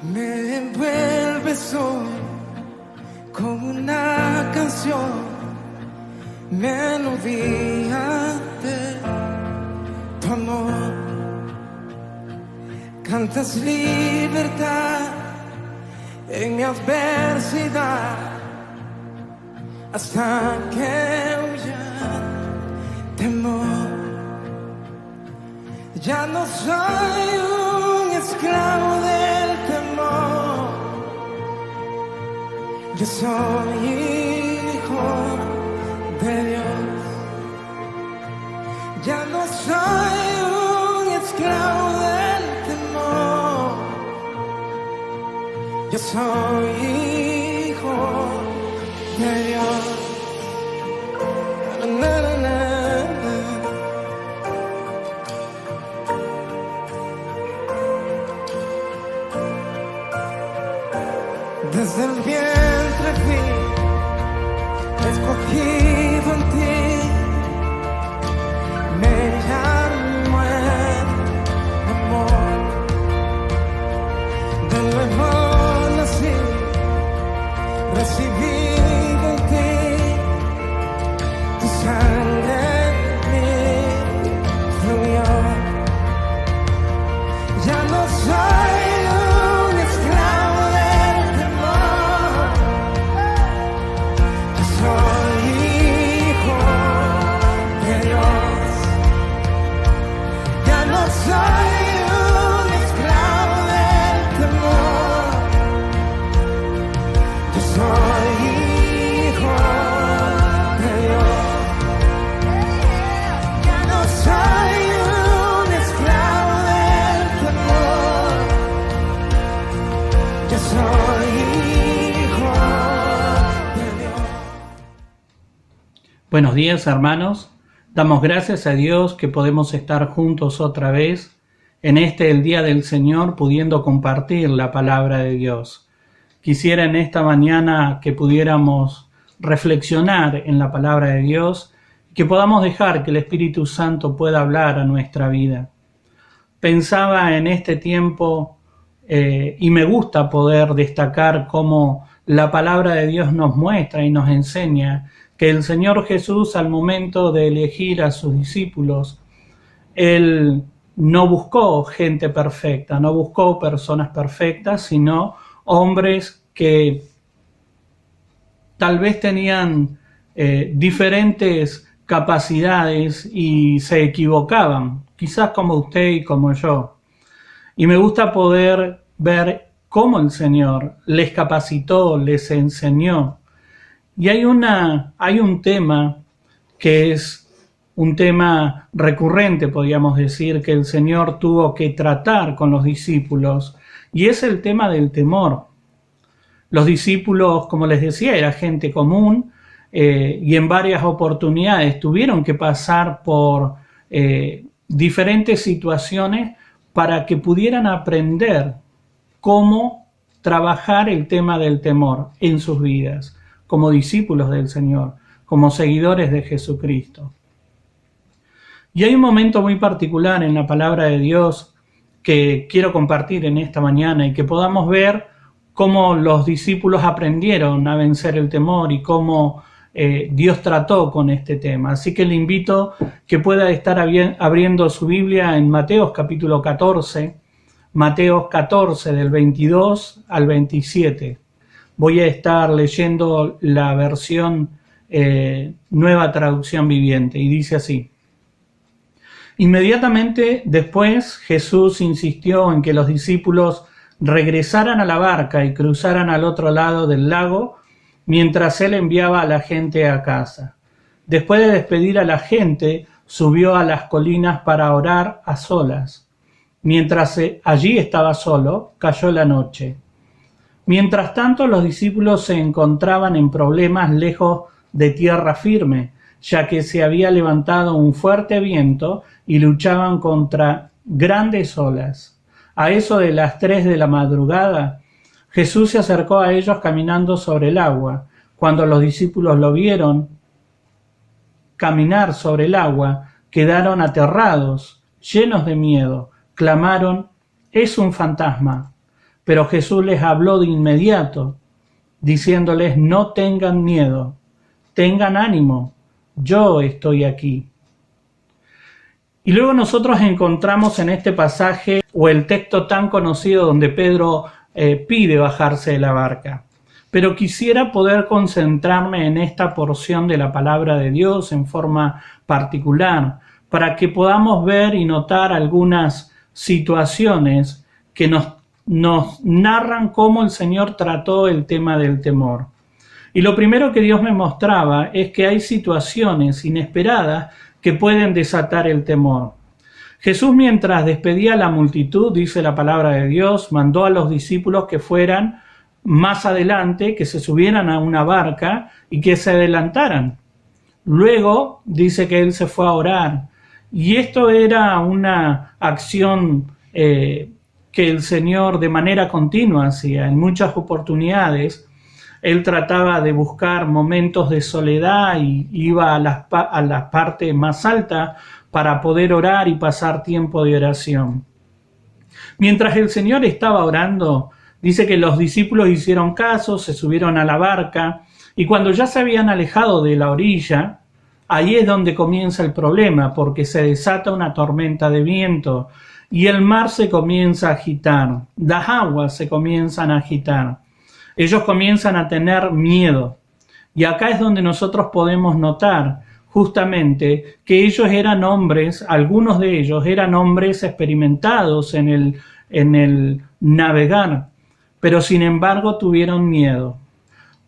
Me envuelves hoy con una canción, melodía de tu amor. Cantas libertad en mi adversidad, hasta que huya temor. Ya no soy un esclavo del temor, yo soy hijo de Dios. Ya no soy un esclavo del temor, yo soy hijo de Dios. Na, na, na. Desde el vientre fui escogido en ti, me llamo el amor. De nuevo nací, recibido en ti, tu sangre en mí fluyó. Ya no soy un esclavo del temor, yo soy hijo de Dios. Ya no soy un esclavo del temor, yo soy hijo de Dios. Ya no soy un esclavo del temor, yo soy hijo de Dios. Buenos días, hermanos. Damos gracias a Dios que podemos estar juntos otra vez en el Día del Señor, pudiendo compartir la palabra de Dios. Quisiera en esta mañana que pudiéramos reflexionar en la palabra de Dios, que podamos dejar que el Espíritu Santo pueda hablar a nuestra vida. Pensaba en este tiempo y me gusta poder destacar cómo la palabra de Dios nos muestra y nos enseña que el Señor Jesús, al momento de elegir a sus discípulos, Él no buscó gente perfecta, no buscó personas perfectas, sino hombres que tal vez tenían diferentes capacidades y se equivocaban, quizás como usted y como yo. Y me gusta poder ver cómo el Señor les capacitó, les enseñó. Y hay un tema que es un tema recurrente, podríamos decir, que el Señor tuvo que tratar con los discípulos, y es el tema del temor. Los discípulos, como les decía, era gente común, y en varias oportunidades tuvieron que pasar por diferentes situaciones para que pudieran aprender cómo trabajar el tema del temor en sus vidas, como discípulos del Señor, como seguidores de Jesucristo. Y hay un momento muy particular en la palabra de Dios que quiero compartir en esta mañana y que podamos ver cómo los discípulos aprendieron a vencer el temor y cómo Dios trató con este tema. Así que le invito que pueda estar abriendo su Biblia en Mateos capítulo 14, Mateos 14 del 22 al 27. Voy a estar leyendo la versión Nueva Traducción Viviente y dice así: Inmediatamente después Jesús insistió en que los discípulos regresaran a la barca y cruzaran al otro lado del lago mientras él enviaba a la gente a casa. Después de despedir a la gente, subió a las colinas para orar a solas. Mientras allí estaba solo, cayó la noche. Mientras tanto, los discípulos se encontraban en problemas lejos de tierra firme, ya que se había levantado un fuerte viento y luchaban contra grandes olas. A eso de las 3 de la madrugada, Jesús se acercó a ellos caminando sobre el agua. Cuando los discípulos lo vieron caminar sobre el agua, quedaron aterrados, llenos de miedo. Clamaron: «¡Es un fantasma!». Pero Jesús les habló de inmediato, diciéndoles: no tengan miedo, tengan ánimo, yo estoy aquí. Y luego nosotros encontramos en este pasaje, o el texto tan conocido donde Pedro pide bajarse de la barca. Pero quisiera poder concentrarme en esta porción de la palabra de Dios en forma particular, para que podamos ver y notar algunas situaciones que nos narran cómo el Señor trató el tema del temor. Y lo primero que Dios me mostraba es que hay situaciones inesperadas que pueden desatar el temor. Jesús, mientras despedía a la multitud, dice la palabra de Dios, mandó a los discípulos que fueran más adelante, que se subieran a una barca y que se adelantaran. Luego dice que él se fue a orar. Y esto era una acción que el Señor de manera continua hacía. En muchas oportunidades él trataba de buscar momentos de soledad y iba a la parte más alta para poder orar y pasar tiempo de oración. Mientras el Señor estaba orando, dice que los discípulos hicieron caso, se subieron a la barca, y cuando ya se habían alejado de la orilla, ahí es donde comienza el problema, porque se desata una tormenta de viento y el mar se comienza a agitar, las aguas se comienzan a agitar. Ellos comienzan a tener miedo. Y acá es donde nosotros podemos notar justamente que ellos eran hombres, algunos de ellos eran hombres experimentados en el navegar, pero sin embargo tuvieron miedo.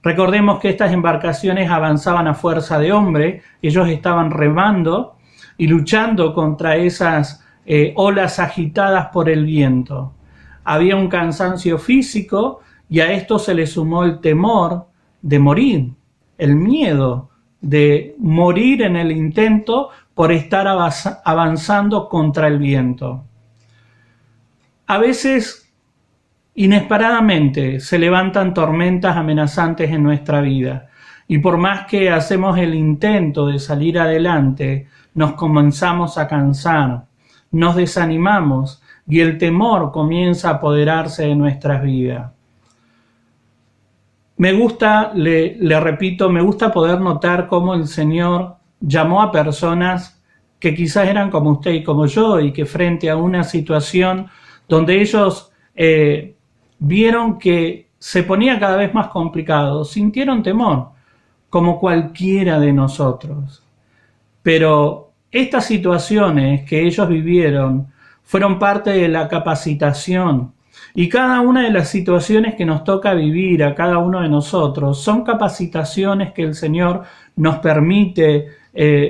Recordemos que estas embarcaciones avanzaban a fuerza de hombre, ellos estaban remando y luchando contra esas olas agitadas por el viento. Había un cansancio físico y a esto se le sumó el temor de morir, el miedo de morir en el intento por estar avanzando contra el viento. A veces, inesperadamente, se levantan tormentas amenazantes en nuestra vida y por más que hacemos el intento de salir adelante, nos comenzamos a cansar, nos desanimamos y el temor comienza a apoderarse de nuestras vidas. Me gusta, le repito, me gusta poder notar cómo el Señor llamó a personas que quizás eran como usted y como yo y que frente a una situación donde ellos vieron que se ponía cada vez más complicado, sintieron temor, como cualquiera de nosotros. Pero estas situaciones que ellos vivieron fueron parte de la capacitación. Y cada una de las situaciones que nos toca vivir a cada uno de nosotros son capacitaciones que el Señor nos permite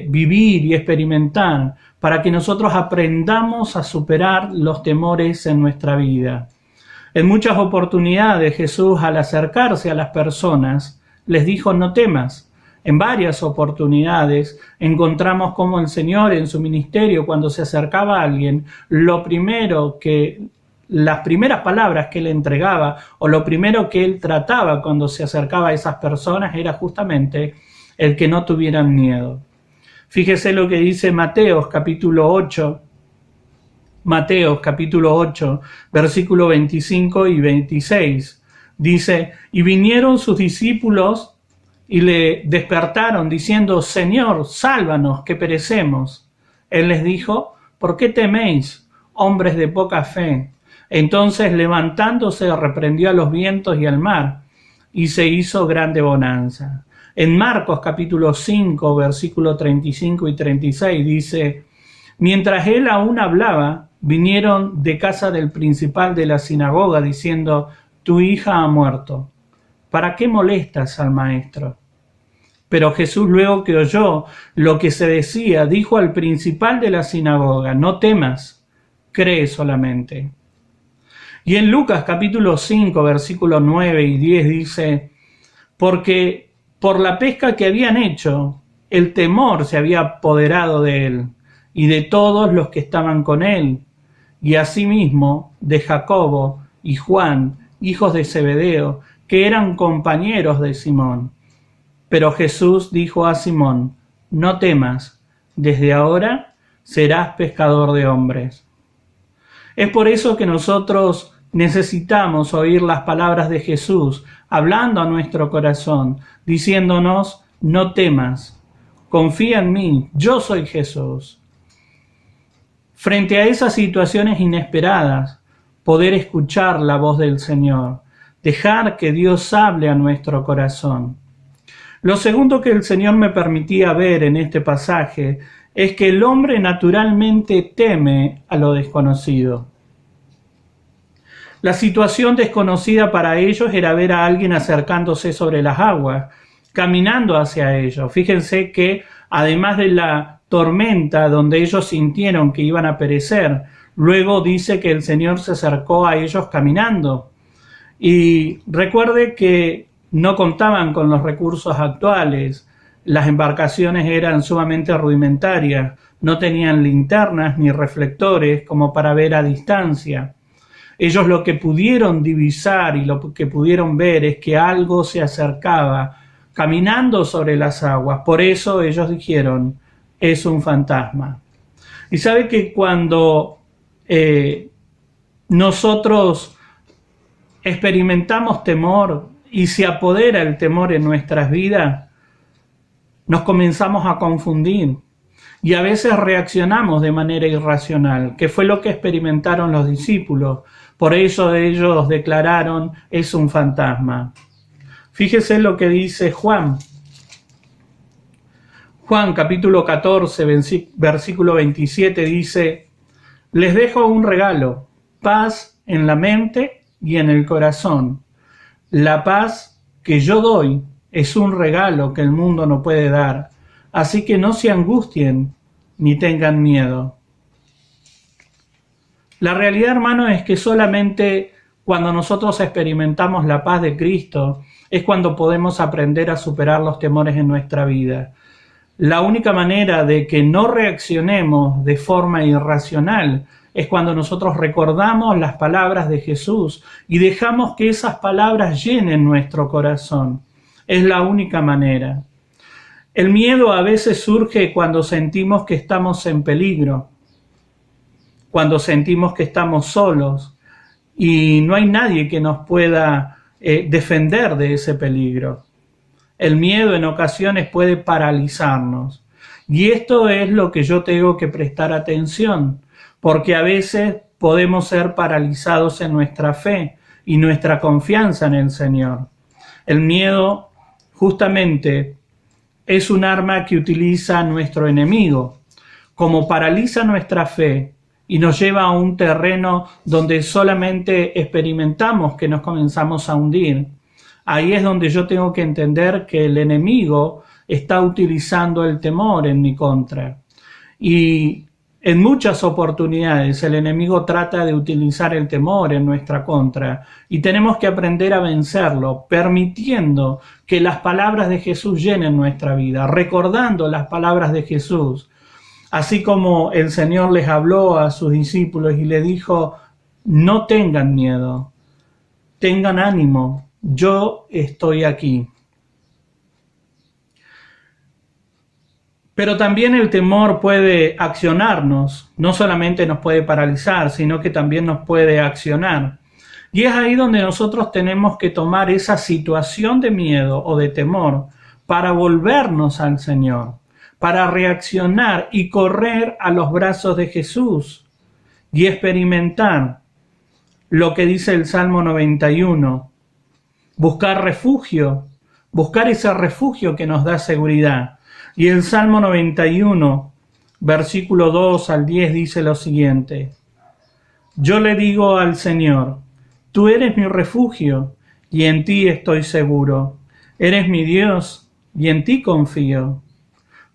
vivir y experimentar para que nosotros aprendamos a superar los temores en nuestra vida. En muchas oportunidades Jesús, al acercarse a las personas, les dijo: no temas. En varias oportunidades encontramos cómo el Señor en su ministerio, cuando se acercaba a alguien, las primeras palabras que él entregaba o lo primero que él trataba cuando se acercaba a esas personas era justamente el que no tuvieran miedo. Fíjese lo que dice Mateos capítulo 8, versículo 25 y 26. Dice: y vinieron sus discípulos y le despertaron diciendo: Señor, sálvanos, que perecemos. Él les dijo: ¿por qué teméis, hombres de poca fe? Entonces, levantándose, reprendió a los vientos y al mar, y se hizo grande bonanza. En Marcos capítulo 5, versículo 35 y 36 dice: mientras él aún hablaba, vinieron de casa del principal de la sinagoga diciendo: tu hija ha muerto. ¿Para qué molestas al maestro? Pero Jesús, luego que oyó lo que se decía, dijo al principal de la sinagoga: no temas, cree solamente. Y en Lucas capítulo 5, versículos 9 y 10 dice: porque por la pesca que habían hecho, el temor se había apoderado de él y de todos los que estaban con él, y asimismo de Jacobo y Juan, hijos de Zebedeo, que eran compañeros de Simón. Pero Jesús dijo a Simón: no temas, desde ahora serás pescador de hombres. Es por eso que nosotros necesitamos oír las palabras de Jesús hablando a nuestro corazón, diciéndonos: no temas, confía en mí, yo soy Jesús. Frente a esas situaciones inesperadas, poder escuchar la voz del Señor, dejar que Dios hable a nuestro corazón. Lo segundo que el Señor me permitía ver en este pasaje es que el hombre naturalmente teme a lo desconocido. La situación desconocida para ellos era ver a alguien acercándose sobre las aguas, caminando hacia ellos. Fíjense que además de la tormenta donde ellos sintieron que iban a perecer, luego dice que el Señor se acercó a ellos caminando. Y recuerde que no contaban con los recursos actuales, las embarcaciones eran sumamente rudimentarias, no tenían linternas ni reflectores como para ver a distancia. Ellos lo que pudieron divisar y lo que pudieron ver es que algo se acercaba caminando sobre las aguas. Por eso ellos dijeron: es un fantasma. Y sabe que cuando nosotros experimentamos temor y se apodera el temor en nuestras vidas, nos comenzamos a confundir y a veces reaccionamos de manera irracional, que fue lo que experimentaron los discípulos. Por eso ellos declararon: es un fantasma. Fíjese lo que dice Juan. Juan capítulo 14, versículo 27 dice: les dejo un regalo, paz en la mente y en el corazón. La paz que yo doy es un regalo que el mundo no puede dar, así que no se angustien ni tengan miedo. La realidad, hermano, es que solamente cuando nosotros experimentamos la paz de Cristo es cuando podemos aprender a superar los temores en nuestra vida. La única manera de que no reaccionemos de forma irracional es cuando nosotros recordamos las palabras de Jesús y dejamos que esas palabras llenen nuestro corazón. Es la única manera. El miedo a veces surge cuando sentimos que estamos en peligro, cuando sentimos que estamos solos y no hay nadie que nos pueda defender de ese peligro. El miedo en ocasiones puede paralizarnos. Y esto es lo que yo tengo que prestar atención, porque a veces podemos ser paralizados en nuestra fe y nuestra confianza en el Señor. El miedo justamente es un arma que utiliza nuestro enemigo, como paraliza nuestra fe y nos lleva a un terreno donde solamente experimentamos que nos comenzamos a hundir. Ahí es donde yo tengo que entender que el enemigo está utilizando el temor en mi contra. Y en muchas oportunidades el enemigo trata de utilizar el temor en nuestra contra y tenemos que aprender a vencerlo, permitiendo que las palabras de Jesús llenen nuestra vida, recordando las palabras de Jesús. Así como el Señor les habló a sus discípulos y le dijo: no tengan miedo, tengan ánimo, yo estoy aquí. Pero también el temor puede accionarnos, no solamente nos puede paralizar, sino que también nos puede accionar. Y es ahí donde nosotros tenemos que tomar esa situación de miedo o de temor para volvernos al Señor, para reaccionar y correr a los brazos de Jesús y experimentar lo que dice el Salmo 91, buscar refugio, buscar ese refugio que nos da seguridad. Y el Salmo 91, versículo 2 al 10 dice lo siguiente: yo le digo al Señor: tú eres mi refugio y en ti estoy seguro. Eres mi Dios y en ti confío.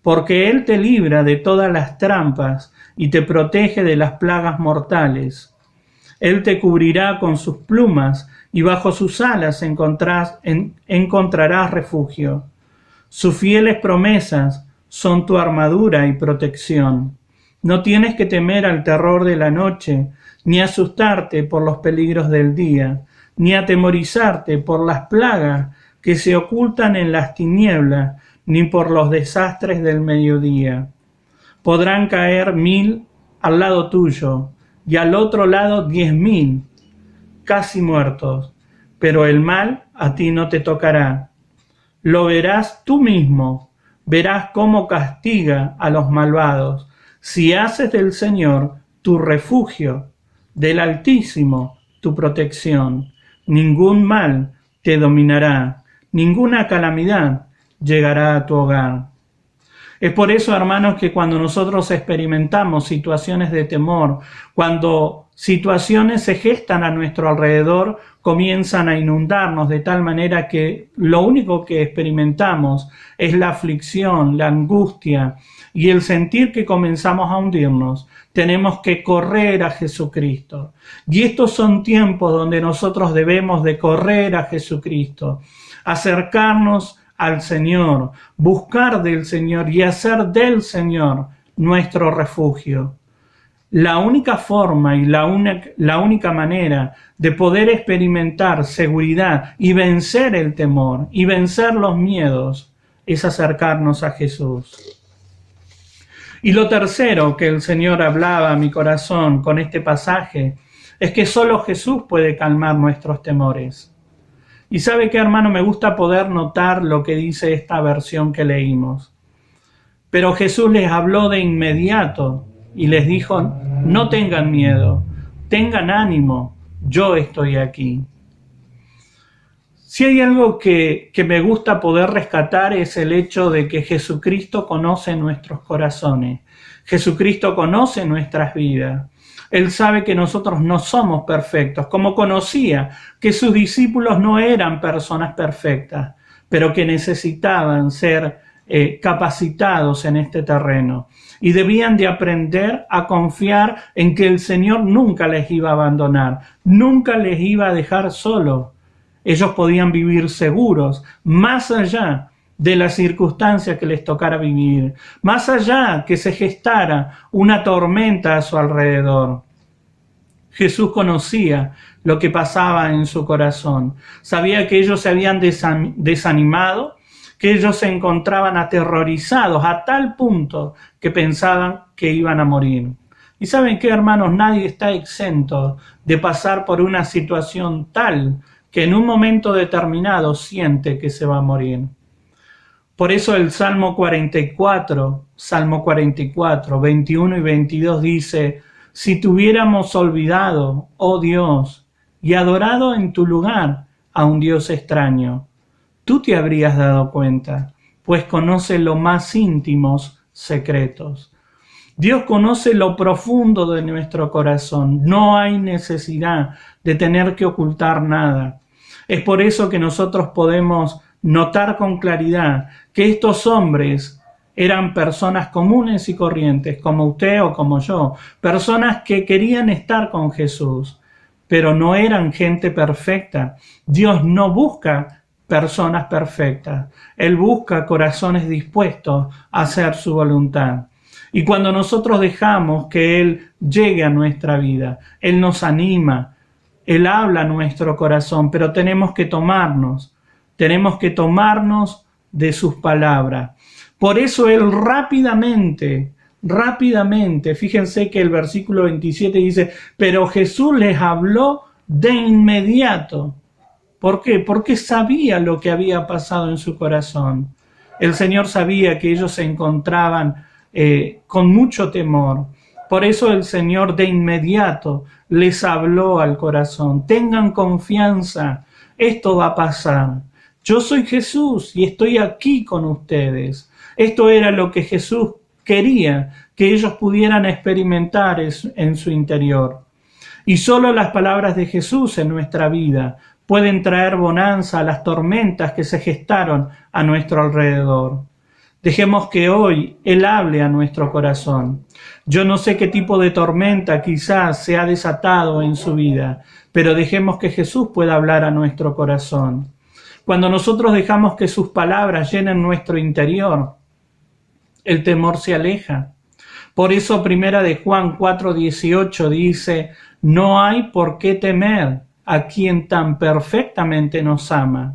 Porque Él te libra de todas las trampas y te protege de las plagas mortales. Él te cubrirá con sus plumas y bajo sus alas encontrarás refugio. Sus fieles promesas son tu armadura y protección. No tienes que temer al terror de la noche, ni asustarte por los peligros del día, ni atemorizarte por las plagas que se ocultan en las tinieblas, ni por los desastres del mediodía. Podrán caer 1000 al lado tuyo, y al otro lado 10.000, casi muertos, pero el mal a ti no te tocará. Lo verás tú mismo, verás cómo castiga a los malvados, si haces del Señor tu refugio, del Altísimo tu protección. Ningún mal te dominará, ninguna calamidad llegará a tu hogar. Es por eso, hermanos, que cuando nosotros experimentamos situaciones de temor, cuando situaciones se gestan a nuestro alrededor, comienzan a inundarnos de tal manera que lo único que experimentamos es la aflicción, la angustia y el sentir que comenzamos a hundirnos. Tenemos que correr a Jesucristo. Y estos son tiempos donde nosotros debemos de correr a Jesucristo, acercarnos al Señor, buscar del Señor y hacer del Señor nuestro refugio. La única forma y la única manera de poder experimentar seguridad y vencer el temor y vencer los miedos es acercarnos a Jesús. Y lo tercero que el Señor hablaba a mi corazón con este pasaje es que solo Jesús puede calmar nuestros temores. Y sabe qué, hermano, me gusta poder notar lo que dice esta versión que leímos. Pero Jesús les habló de inmediato y les dijo: no tengan miedo, tengan ánimo, yo estoy aquí. Si hay algo que me gusta poder rescatar es el hecho de que Jesucristo conoce nuestros corazones, Jesucristo conoce nuestras vidas. Él sabe que nosotros no somos perfectos, como conocía que sus discípulos no eran personas perfectas, pero que necesitaban ser capacitados en este terreno y debían de aprender a confiar en que el Señor nunca les iba a abandonar, nunca les iba a dejar solos. Ellos podían vivir seguros, más allá de las circunstancias que les tocara vivir, más allá que se gestara una tormenta a su alrededor. Jesús conocía lo que pasaba en su corazón, sabía que ellos se habían desanimado, que ellos se encontraban aterrorizados a tal punto que pensaban que iban a morir. Y ¿saben qué, hermanos? Nadie está exento de pasar por una situación tal que en un momento determinado siente que se va a morir. Por eso el Salmo 44, 21 y 22 dice: si te hubiéramos olvidado, oh Dios, y adorado en tu lugar a un Dios extraño, tú te habrías dado cuenta, pues conoce los más íntimos secretos. Dios conoce lo profundo de nuestro corazón. No hay necesidad de tener que ocultar nada. Es por eso que nosotros podemos notar con claridad que estos hombres eran personas comunes y corrientes, como usted o como yo, personas que querían estar con Jesús, pero no eran gente perfecta. Dios no busca personas perfectas. Él busca corazones dispuestos a hacer su voluntad. Y cuando nosotros dejamos que Él llegue a nuestra vida, Él nos anima, Él habla a nuestro corazón, pero tenemos que tomarnos de sus palabras. Por eso Él rápidamente, fíjense que el versículo 27 dice: pero Jesús les habló de inmediato. ¿Por qué? Porque sabía lo que había pasado en su corazón. El Señor sabía que ellos se encontraban con mucho temor. Por eso el Señor de inmediato les habló al corazón: tengan confianza, esto va a pasar. Yo soy Jesús y estoy aquí con ustedes. Esto era lo que Jesús quería que ellos pudieran experimentar en su interior. Y solo las palabras de Jesús en nuestra vida pueden traer bonanza a las tormentas que se gestaron a nuestro alrededor. Dejemos que hoy Él hable a nuestro corazón. Yo no sé qué tipo de tormenta quizás se ha desatado en su vida, pero dejemos que Jesús pueda hablar a nuestro corazón. Cuando nosotros dejamos que sus palabras llenen nuestro interior, el temor se aleja. Por eso primera de Juan 4:18 dice: no hay por qué temer a quien tan perfectamente nos ama.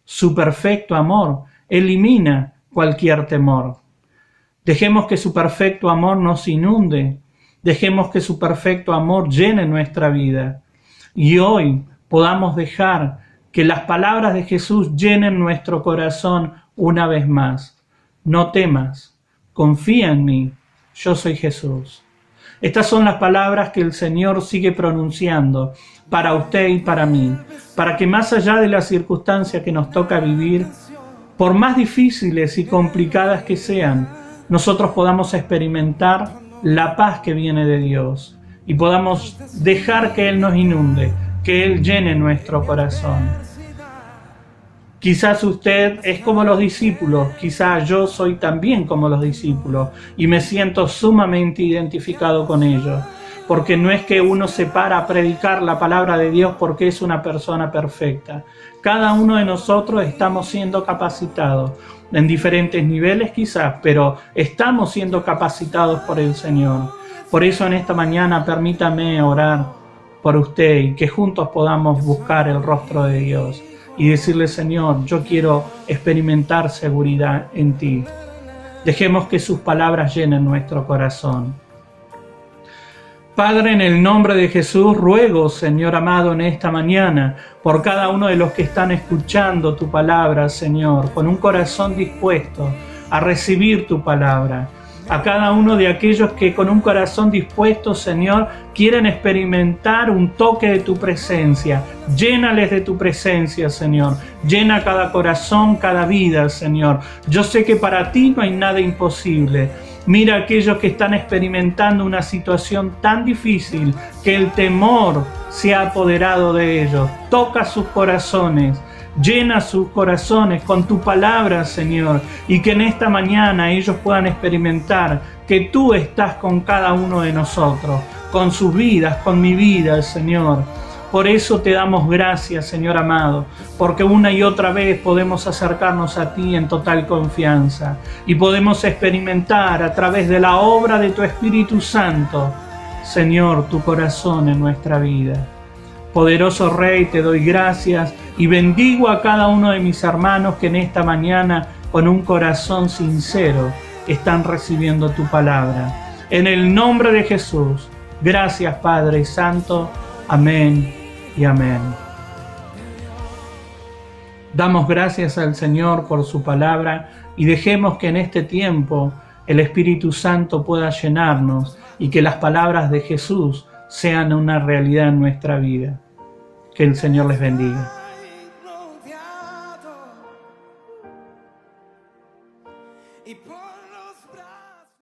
Su perfecto amor elimina cualquier temor. Dejemos que su perfecto amor nos inunde. Dejemos que su perfecto amor llene nuestra vida. y hoy podamos dejar que las palabras de Jesús llenen nuestro corazón una vez más. No temas, confía en mí, yo soy Jesús. Estas son las palabras que el Señor sigue pronunciando para usted y para mí, para que más allá de las circunstancias que nos toca vivir, por más difíciles y complicadas que sean, nosotros podamos experimentar la paz que viene de Dios y podamos dejar que Él nos inunde, que Él llene nuestro corazón. Quizás usted es como los discípulos, quizás yo soy también como los discípulos y me siento sumamente identificado con ellos, porque no es que uno se para a predicar la palabra de Dios porque es una persona perfecta. Cada uno de nosotros estamos siendo capacitados, en diferentes niveles quizás, pero estamos siendo capacitados por el Señor. Por eso en esta mañana permítame orar por usted y que juntos podamos buscar el rostro de Dios y decirle: Señor, yo quiero experimentar seguridad en ti. Dejemos que sus palabras llenen nuestro corazón. Padre, en el nombre de Jesús, ruego, Señor amado, en esta mañana, por cada uno de los que están escuchando tu palabra, Señor, con un corazón dispuesto a recibir tu palabra. A cada uno de aquellos que con un corazón dispuesto, Señor, quieren experimentar un toque de tu presencia. Llénales de tu presencia, Señor. Llena cada corazón, cada vida, Señor. Yo sé que para ti no hay nada imposible. Mira a aquellos que están experimentando una situación tan difícil que el temor se ha apoderado de ellos. Toca sus corazones. Llena sus corazones con tu palabra, Señor, y que en esta mañana ellos puedan experimentar que tú estás con cada uno de nosotros, con sus vidas, con mi vida, Señor. Por eso te damos gracias, Señor amado, porque una y otra vez podemos acercarnos a ti en total confianza y podemos experimentar a través de la obra de tu Espíritu Santo, Señor, tu corazón en nuestra vida. Poderoso Rey, te doy gracias y bendigo a cada uno de mis hermanos que en esta mañana, con un corazón sincero, están recibiendo tu palabra. En el nombre de Jesús, gracias Padre Santo. Amén y amén. Damos gracias al Señor por su palabra y dejemos que en este tiempo el Espíritu Santo pueda llenarnos y que las palabras de Jesús sean una realidad en nuestra vida. Que el Señor les bendiga. Y por